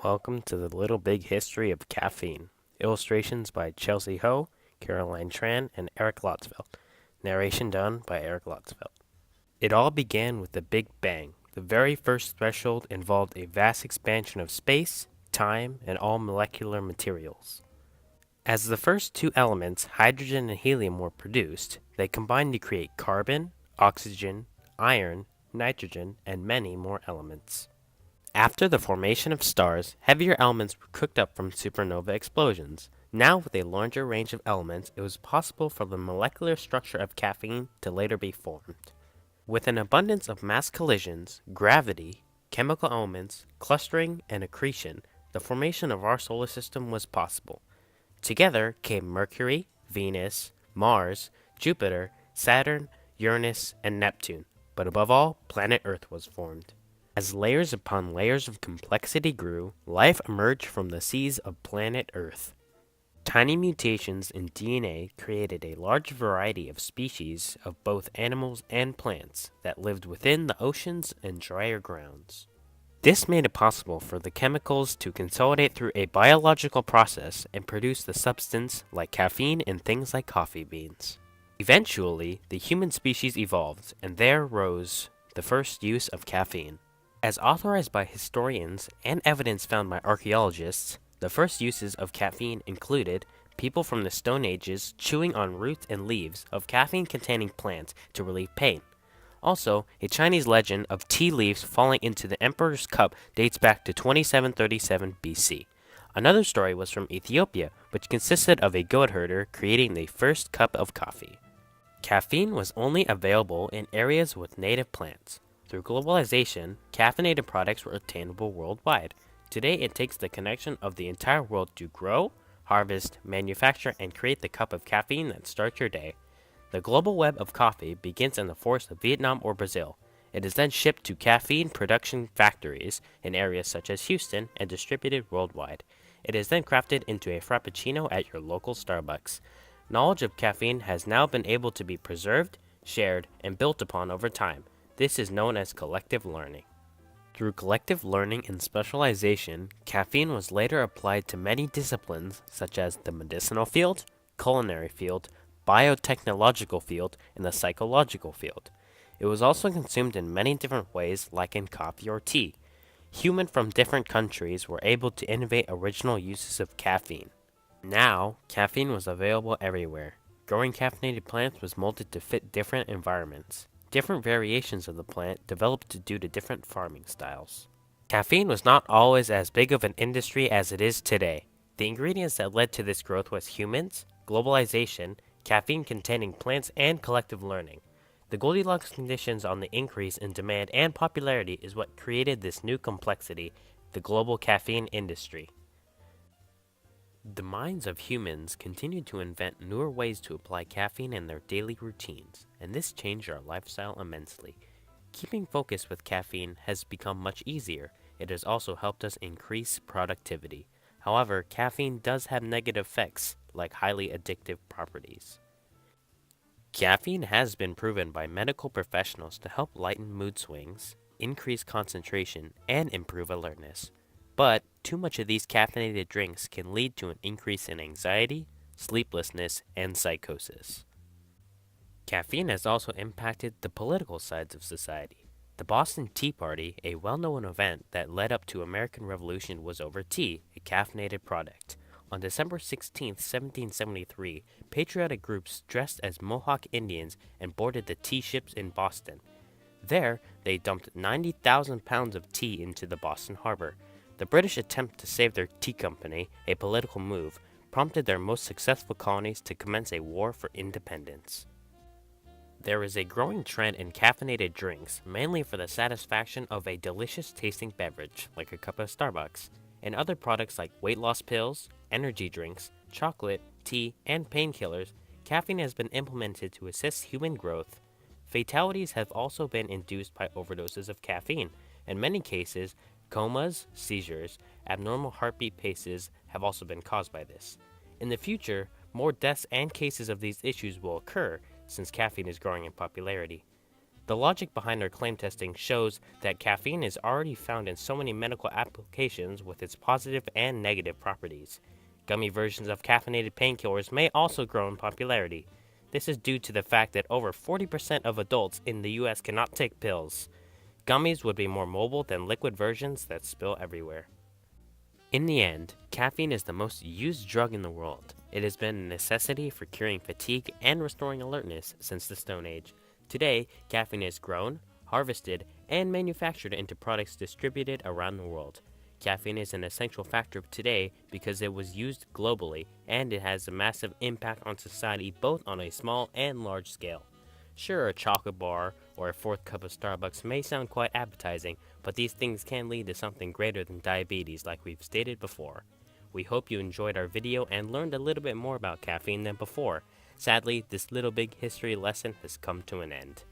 Welcome to the Little Big History of Caffeine. Illustrations by Chelsea Ho, Caroline Tran, and Eric Lotzfeld. Narration done by Eric Lotzfeld. It all began with the Big Bang. The very first threshold involved a vast expansion of space, time, and all molecular materials. As the first two elements, hydrogen and helium, were produced, they combined to create carbon, oxygen, iron, nitrogen, and many more elements. After the formation of stars, heavier elements were cooked up from supernova explosions. Now, with a larger range of elements, it was possible for the molecular structure of caffeine to later be formed. With an abundance of mass collisions, gravity, chemical elements, clustering, and accretion, the formation of our solar system was possible. Together came Mercury, Venus, Mars, Jupiter, Saturn, Uranus, and Neptune, but above all, planet Earth was formed. As layers upon layers of complexity grew, life emerged from the seas of planet Earth. Tiny mutations in DNA created a large variety of species of both animals and plants that lived within the oceans and drier grounds. This made it possible for the chemicals to consolidate through a biological process and produce the substance like caffeine in things like coffee beans. Eventually, the human species evolved, and there rose the first use of caffeine. As authorized by historians and evidence found by archaeologists, the first uses of caffeine included people from the Stone Ages chewing on roots and leaves of caffeine-containing plants to relieve pain. Also, a Chinese legend of tea leaves falling into the emperor's cup dates back to 2737 BC. Another story was from Ethiopia, which consisted of a goat herder creating the first cup of coffee. Caffeine was only available in areas with native plants. Through globalization, caffeinated products were attainable worldwide. Today, it takes the connection of the entire world to grow, harvest, manufacture, and create the cup of caffeine that starts your day. The global web of coffee begins in the forests of Vietnam or Brazil. It is then shipped to caffeine production factories in areas such as Houston and distributed worldwide. It is then crafted into a frappuccino at your local Starbucks. Knowledge of caffeine has now been able to be preserved, shared, and built upon over time. This is known as collective learning. Through collective learning and specialization, caffeine was later applied to many disciplines such as the medicinal field, culinary field, biotechnological field, and the psychological field. It was also consumed in many different ways, like in coffee or tea. Humans from different countries were able to innovate original uses of caffeine. Now, caffeine was available everywhere. Growing caffeinated plants was molded to fit different environments. Different variations of the plant developed due to different farming styles. Caffeine was not always as big of an industry as it is today. The ingredients that led to this growth was humans, globalization, caffeine-containing plants, and collective learning. The Goldilocks conditions on the increase in demand and popularity is what created this new complexity, the global caffeine industry. The minds of humans continued to invent newer ways to apply caffeine in their daily routines, and this changed our lifestyle immensely. Keeping focus with caffeine has become much easier. It has also helped us increase productivity. However, caffeine does have negative effects, like highly addictive properties. Caffeine has been proven by medical professionals to help lighten mood swings, increase concentration, and improve alertness. But too much of these caffeinated drinks can lead to an increase in anxiety, sleeplessness, and psychosis. Caffeine has also impacted the political sides of society. The Boston Tea Party, a well-known event that led up to American Revolution, was over tea, a caffeinated product. On December 16, 1773, patriotic groups dressed as Mohawk Indians and boarded the tea ships in Boston. There, they dumped 90,000 pounds of tea into the Boston harbor. The British attempt to save their tea company, a political move, prompted their most successful colonies to commence a war for independence. There is a growing trend in caffeinated drinks, mainly for the satisfaction of a delicious tasting beverage, like a cup of Starbucks, and other products like weight loss pills, energy drinks, chocolate, tea, and painkillers. Caffeine has been implemented to assist human growth. Fatalities have also been induced by overdoses of caffeine. In many cases, comas, seizures, abnormal heartbeat paces have also been caused by this. In the future, more deaths and cases of these issues will occur since caffeine is growing in popularity. The logic behind our claim testing shows that caffeine is already found in so many medical applications with its positive and negative properties. Gummy versions of caffeinated painkillers may also grow in popularity. This is due to the fact that over 40% of adults in the US cannot take pills. Gummies would be more mobile than liquid versions that spill everywhere. In the end, caffeine is the most used drug in the world. It has been a necessity for curing fatigue and restoring alertness since the Stone Age. Today, caffeine is grown, harvested, and manufactured into products distributed around the world. Caffeine is an essential factor today because it was used globally and it has a massive impact on society both on a small and large scale. Sure, a chocolate bar or a fourth cup of Starbucks may sound quite appetizing, but these things can lead to something greater than diabetes like we've stated before. We hope you enjoyed our video and learned a little bit more about caffeine than before. Sadly, this little big history lesson has come to an end.